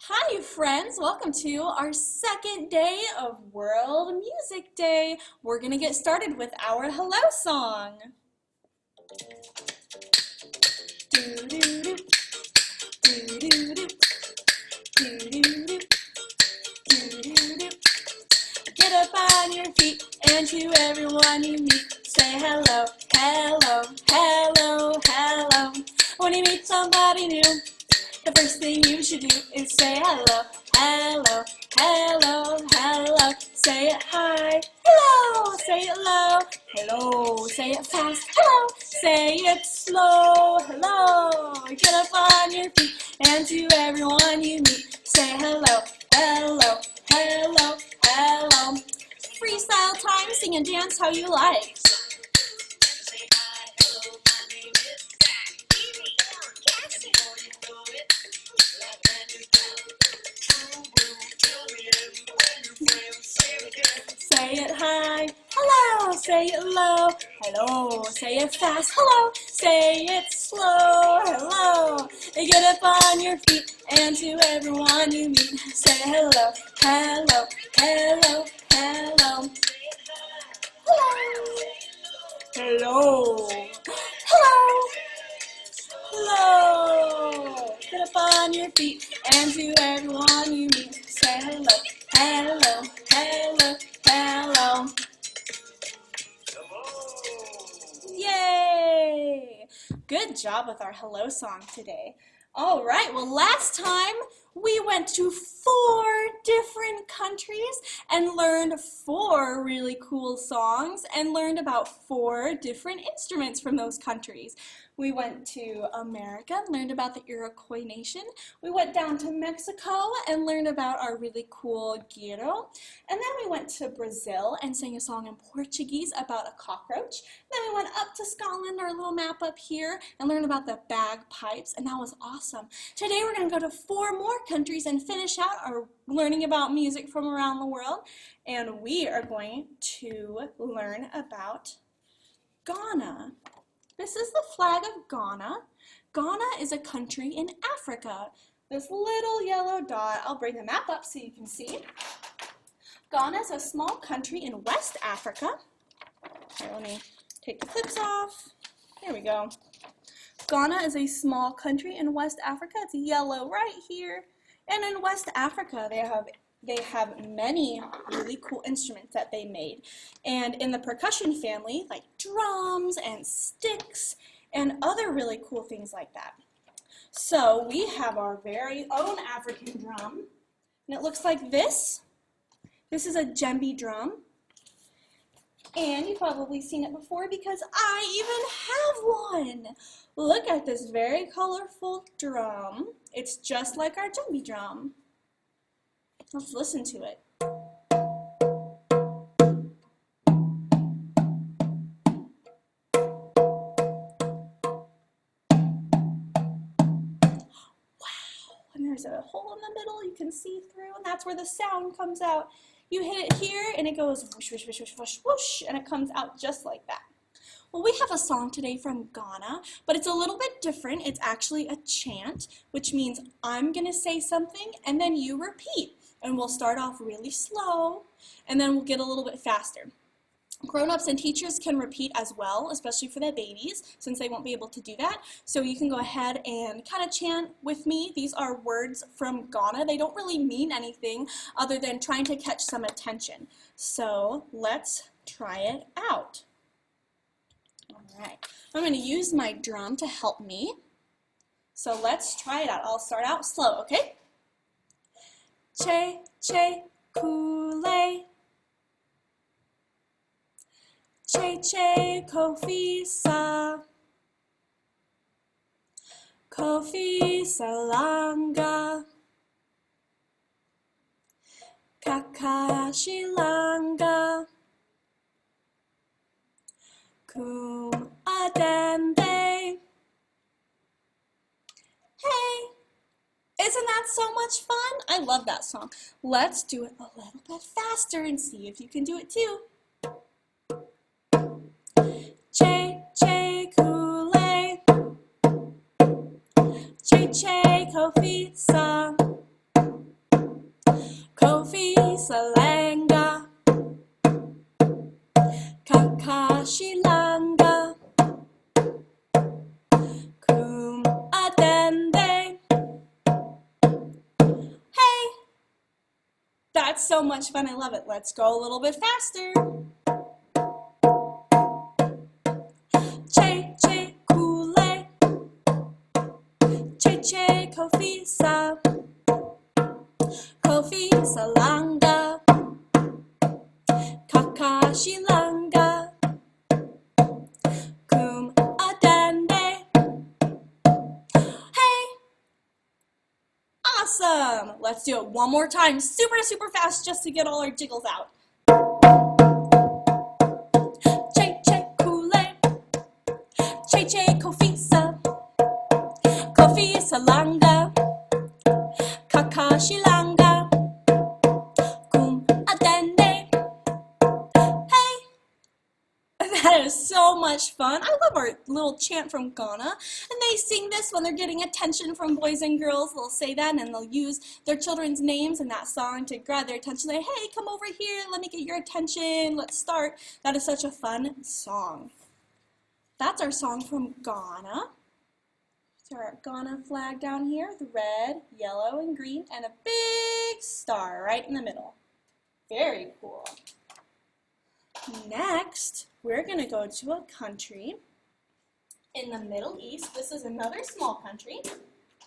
Hi friends, welcome to our second day of World Music Day. We're going to get started with our hello song. Doo-doo-doo, doo-doo-doo, doo-doo-doo, doo-doo-doo. Get up on your feet and to everyone you meet, say hello, hello, hello, hello. When you meet somebody new, the first thing you should do is say hello, hello, hello, hello. Say it high, hello, say it low, hello, say it fast, hello, say it slow, hello. Get up on your feet and to everyone you meet, say hello, hello, hello, hello. Freestyle time, sing and dance how you like. Say it high, hello, say it low, hello, say it fast, hello, say it slow, hello. Get up on your feet and to everyone you meet, say hello, hello, hello, hello. Hello, hello, hello. Get up on your feet and to everyone you meet, say hello, hello, hello, hello. Yay! Good job with our hello song today. All right, well, last time we went to 4 different countries and learned 4 really cool songs and learned about 4 different instruments from those countries. We went to America and learned about the Iroquois Nation. We went down to Mexico and learned about our really cool gyro. And then we went to Brazil and sang a song in Portuguese about a cockroach. Then we went up to Scotland, our little map up here, and learned about the bagpipes, and that was awesome. Today we're going to go to 4 more countries and finish out our learning about music from around the world. And we are going to learn about Ghana. This is the flag of Ghana. Ghana is a country in Africa. This little yellow dot, I'll bring the map up so you can see. Ghana is a small country in West Africa. Here, let me take the clips off. There we go. Ghana is a small country in West Africa. It's yellow right here. And in West Africa, they have many really cool instruments that they made. And in the percussion family, like drums and sticks and other really cool things like that. So we have our very own African drum. And it looks like this. This is a djembe drum. And you've probably seen it before because I even have one. Look at this very colorful drum. It's just like our djembe drum. Let's listen to it. Wow, and there's a hole in the middle you can see through, and that's where the sound comes out. You hit it here, and it goes whoosh, whoosh, whoosh, whoosh, whoosh, whoosh, and it comes out just like that. Well, we have a song today from Ghana, but it's a little bit different. It's actually a chant, which means I'm going to say something, and then you repeat. And we'll start off really slow, and then we'll get a little bit faster. Grown-ups and teachers can repeat as well, especially for the babies, since they won't be able to do that. So you can go ahead and kind of chant with me. These are words from Ghana. They don't really mean anything other than trying to catch some attention. So let's try it out. All right, I'm going to use my drum to help me. So let's try it out. I'll start out slow, okay? Che, che, kule. Che, che, kofi sa. Kofi salanga. Kakashilanga. Kum adende. Hey! Isn't that so much fun? I love that song. Let's do it a little bit faster and see if you can do it too. Che, che, kule. Che, che, kofi sa. Salanga, Kakashilanga, Kum Adende. Hey! That's so much fun, I love it. Let's go a little bit faster. Che che kule, che che kofisa, kofisa langa, kakashilanga, kum adende. Hey! Awesome! Let's do it one more time, super fast, just to get all our jiggles out. Che che kule, che che kofisa, kofisa langa, kakashilanga, kum adende. Hey! That is so much fun. I love our little chant from Ghana. And they sing this when they're getting attention from boys and girls. They'll say that and they'll use their children's names in that song to grab their attention. Like, hey, come over here, let me get your attention, let's start. That is such a fun song. That's our song from Ghana. So our Ghana flag down here, the red, yellow, and green, and a big star right in the middle. Very cool. Next, we're going to go to a country in the Middle East. This is another small country.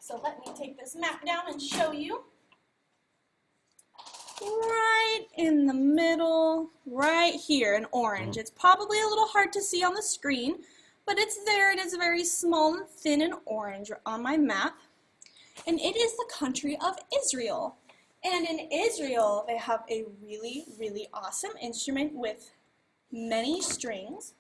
So let me take this map down and show you. Right in the middle, right here in orange. It's probably a little hard to see on the screen, but it's there. It is very small and thin and orange on my map. And it is the country of Israel. And in Israel, they have a really awesome instrument with many strings.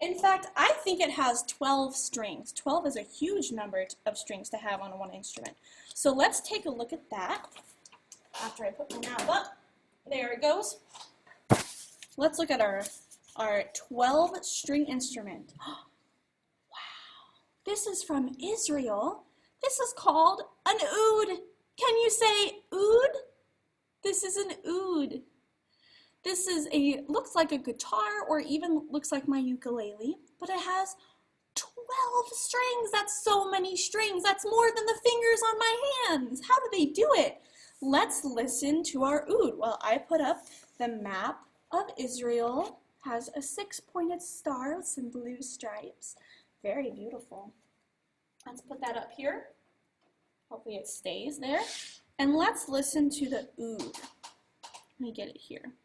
In fact, I think it has 12 strings. 12 is a huge number of strings to have on one instrument. So let's take a look at that. After I put my map up, there it goes. Let's look at our 12-string instrument. Wow, this is from Israel. This is called an oud. Can you say oud? This is an oud. This is looks like a guitar or even looks like my ukulele, but it has 12 strings. That's so many strings. That's more than the fingers on my hands. How do they do it? Let's listen to our oud. Well, I put up the map of Israel. Has a 6-pointed star with some blue stripes. Very beautiful. Let's put that up here. Hopefully it stays there. And let's listen to the oud. Let me get it here.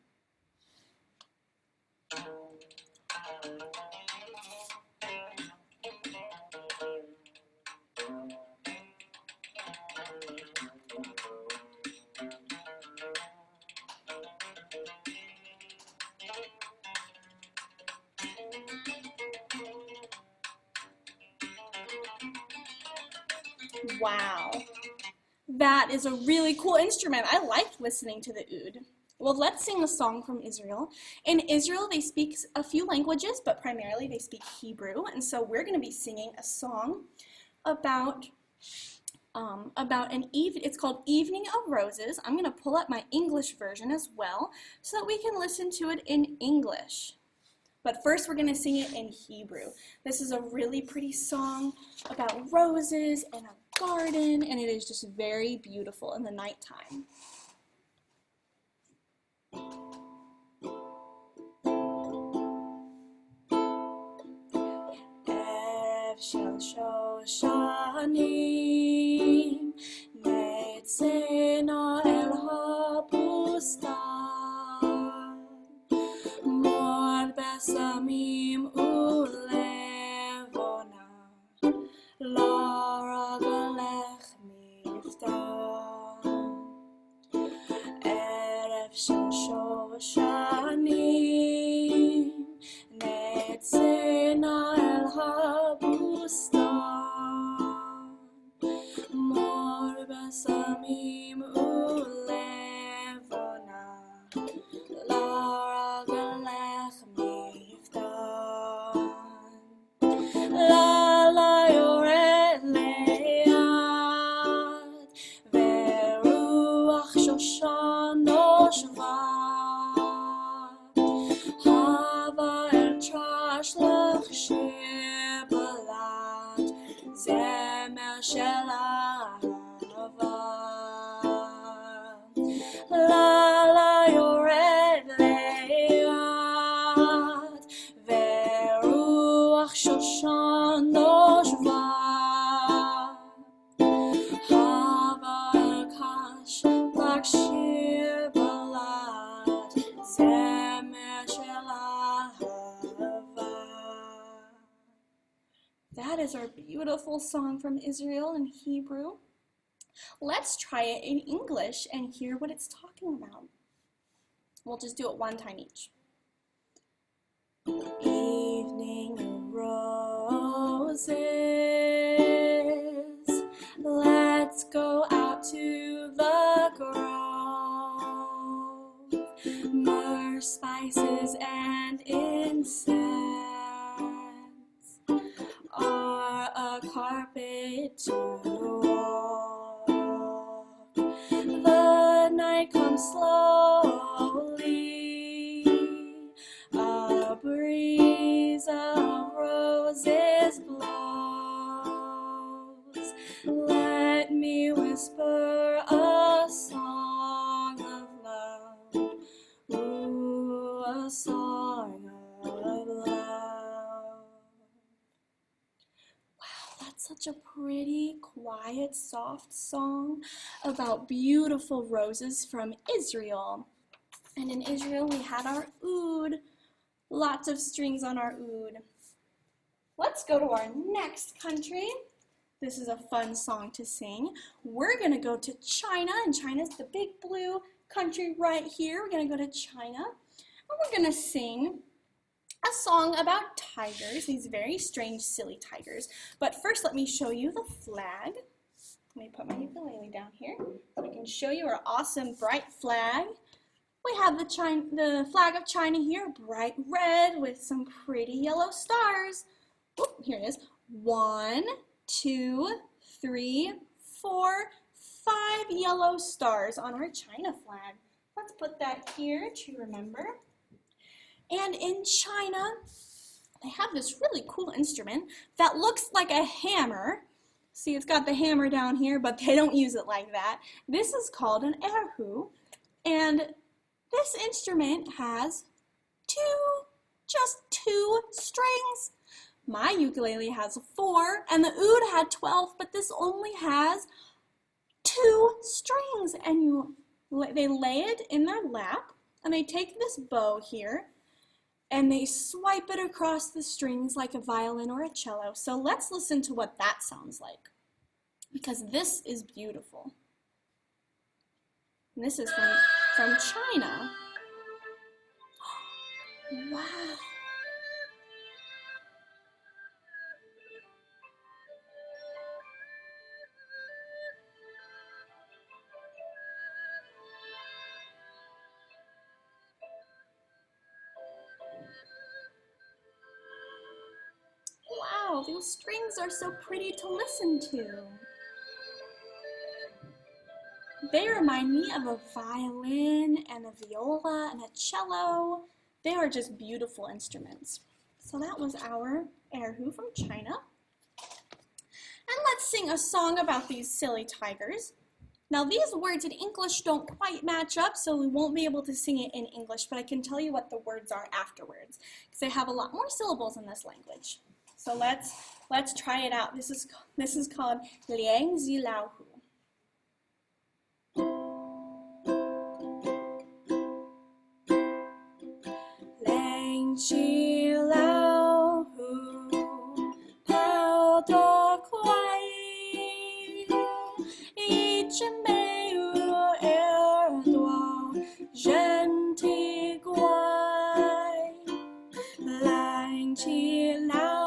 Wow, that is a really cool instrument. I like listening to the oud. Well, let's sing a song from Israel. In Israel, they speak a few languages, but primarily they speak Hebrew. And so we're going to be singing a song about it's called Evening of Roses. I'm going to pull up my English version as well so that we can listen to it in English. But first we're going to sing it in Hebrew. This is a really pretty song about roses and a garden, and it is just very beautiful in the nighttime. של שושנים נצאנו אל הבוסתן מור בשמים ולבונה לרגלך מפתן ערב של שושנים נצאנו אל הבוסתן מור בשמים ולבונה לרגלך מפתן לילה יורד לאט ורוח שושן נושבה beautiful song from Israel in Hebrew. Let's try it in English and hear what it's talking about. We'll just do it one time each. Evening roses, let's go out to the grove. Myrrh, spices, and incense are a carpet to walk. The night comes slowly, a breeze of roses blows. Let me whisper a song of love, ooh, a song of love. That's such a pretty, quiet, soft song about beautiful roses from Israel. And in Israel, we had our oud. Lots of strings on our oud. Let's go to our next country. This is a fun song to sing. We're going to go to China, and China's the big blue country right here. We're going to go to China, and we're going to sing a song about tigers, these very strange, silly tigers. But first, let me show you the flag. Let me put my ukulele down here so I can show you our awesome bright flag. We have the flag of China here, bright red with some pretty yellow stars. Oh, here it is. 1, 2, 3, 4, 5 yellow stars on our China flag. Let's put that here to remember. And in China, they have this really cool instrument that looks like a hammer. See, it's got the hammer down here, but they don't use it like that. This is called an erhu, and this instrument has just two strings. My ukulele has 4, and the oud had 12, but this only has 2 strings. And they lay it in their lap, and they take this bow here, and they swipe it across the strings like a violin or a cello. So let's listen to what that sounds like, because this is beautiful. And this is from China. Wow. Wow, those strings are so pretty to listen to. They remind me of a violin and a viola and a cello. They are just beautiful instruments. So that was our erhu from China. And let's sing a song about these silly tigers. Now these words in English don't quite match up, so we won't be able to sing it in English, but I can tell you what the words are afterwards, because they have a lot more syllables in this language. So let's try it out. This is called Liang Zi Lao Hu. Liang Zi Lao Hu, Pao Do Kuai, Yi Zhen Mei Wu Er Duo, Zhen Ti Guai, Liang Zi Lao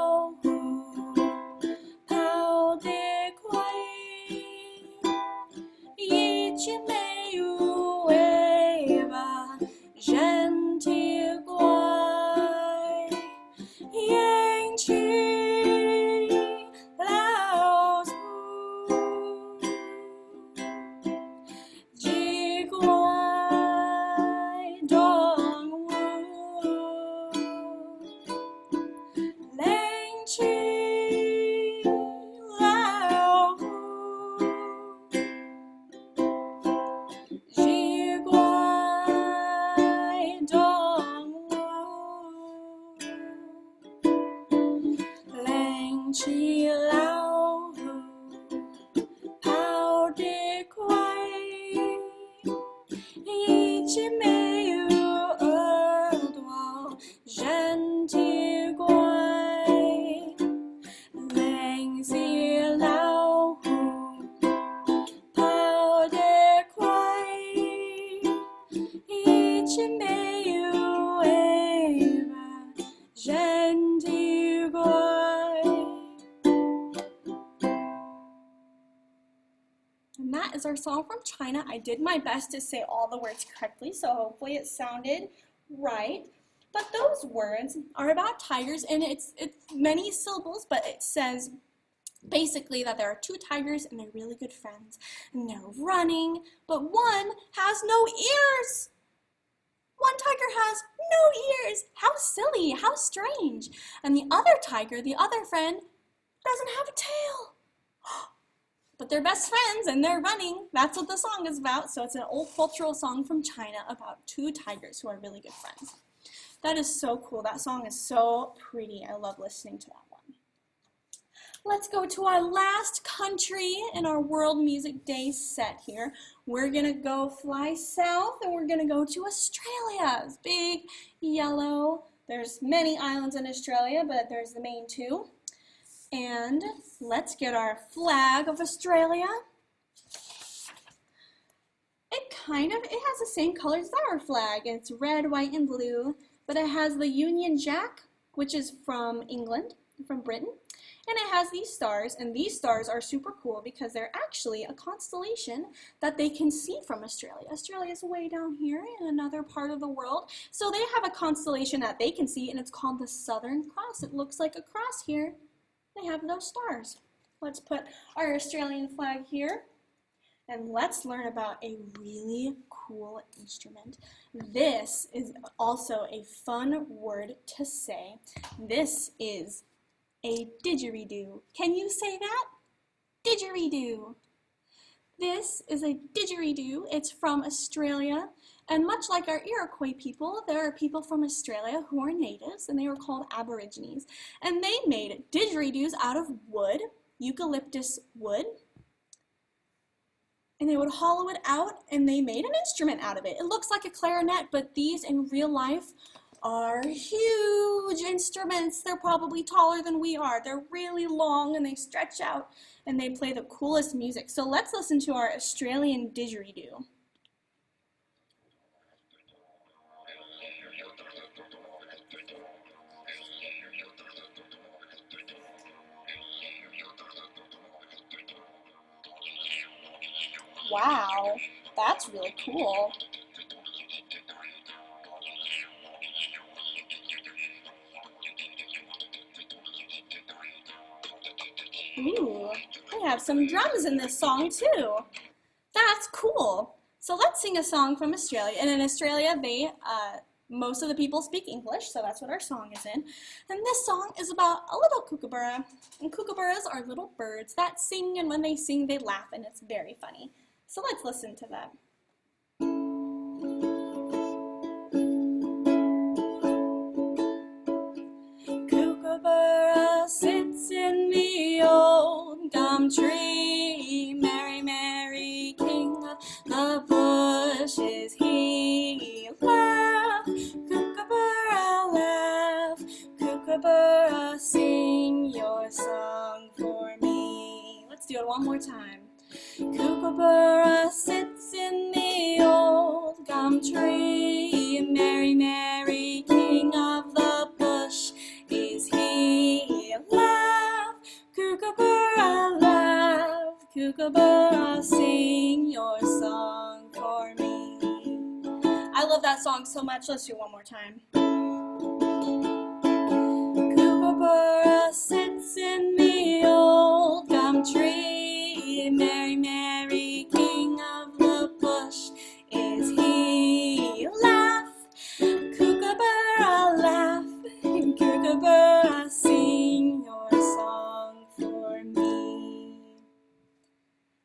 our song from China. I did my best to say all the words correctly, so hopefully it sounded right. But those words are about tigers, and it's many syllables, but it says basically that there are two tigers and they're really good friends. And they're running, but one has no ears. One tiger has no ears. How silly, how strange. And the other tiger, the other friend, doesn't have a tail. But they're best friends and they're running. That's what the song is about. So it's an old cultural song from China about two tigers who are really good friends. That is so cool. That song is so pretty. I love listening to that one. Let's go to our last country in our World Music Day set here. We're going to go fly south and we're going to go to Australia. It's big, yellow. There's many islands in Australia, but there's the main two. And let's get our flag of Australia. It has the same colors as our flag. It's red, white, and blue, but it has the Union Jack, which is from England, from Britain. And it has these stars, and these stars are super cool because they're actually a constellation that they can see from Australia. Australia is way down here in another part of the world. So they have a constellation that they can see, and it's called the Southern Cross. It looks like a cross here. They have those stars. Let's put our Australian flag here, and let's learn about a really cool instrument. This is also a fun word to say. This is a didgeridoo. Can you say that? Didgeridoo. This is a didgeridoo. It's from Australia, and much like our Iroquois people, there are people from Australia who are natives, and they were called Aborigines. And they made didgeridoos out of wood, eucalyptus wood, and they would hollow it out, and they made an instrument out of it. It looks like a clarinet, but these in real life are huge instruments. They're probably taller than we are. They're really long and they stretch out and they play the coolest music. So let's listen to our Australian didgeridoo. Wow, that's really cool. Ooh, we have some drums in this song too. That's cool. So let's sing a song from Australia. And in Australia, most of the people speak English, so that's what our song is in. And this song is about a little kookaburra. And kookaburras are little birds that sing, and when they sing, they laugh, and it's very funny. So let's listen to that. Kookaburra sits in the old gum tree, Mary, Mary, king of the bushes, he laugh, kookaburra laugh, kookaburra sing your song for me. Let's do it one more time. Kookaburra sits in the old gum tree, Mary, Mary, king of the bush, is he laugh, kookaburra laugh, kookaburra sing your song for me. I love that song so much. Let's do it one more time. Kookaburra sits in the old gum tree, Mary, Mary, king of the bush, is he laugh, kookaburra laugh, kookaburra sing your song for me.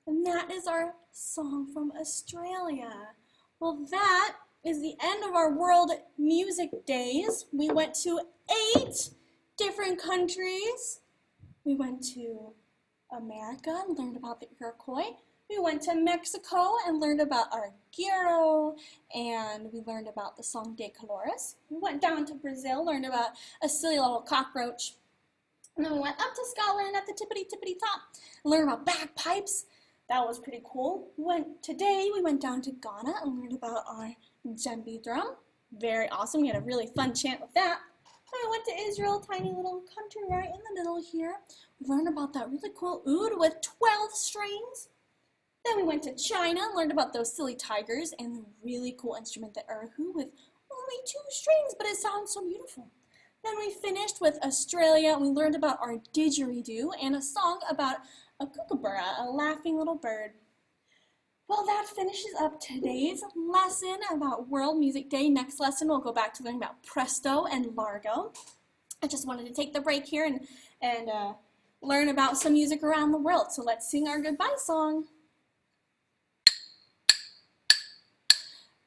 And that is our song from Australia. Well, that is the end of our World Music Days. We went to 8 different countries. We went to America and learned about the Iroquois. We went to Mexico and learned about our gyro, and we learned about the Song de Colores. We went down to Brazil, learned about a silly little cockroach. And then we went up to Scotland at the tippity top, learned about bagpipes. That was pretty cool. Today we went down to Ghana and learned about our djembe drum. Very awesome. We had a really fun chant with that. I went to Israel, tiny little country right in the middle here. We learned about that really cool oud with 12 strings. Then we went to China and learned about those silly tigers and the really cool instrument, the erhu, with only 2 strings, but it sounds so beautiful. Then we finished with Australia and we learned about our didgeridoo and a song about a kookaburra, a laughing little bird. Well, that finishes up today's lesson about World Music Day. Next lesson, we'll go back to learning about Presto and Largo. I just wanted to take the break here and learn about some music around the world. So let's sing our goodbye song.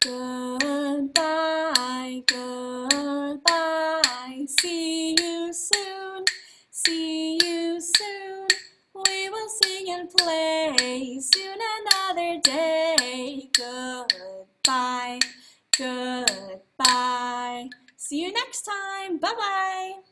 Goodbye, goodbye, see you soon, see you soon. We will sing and play soon another day. Goodbye, goodbye. See you next time. Bye-bye.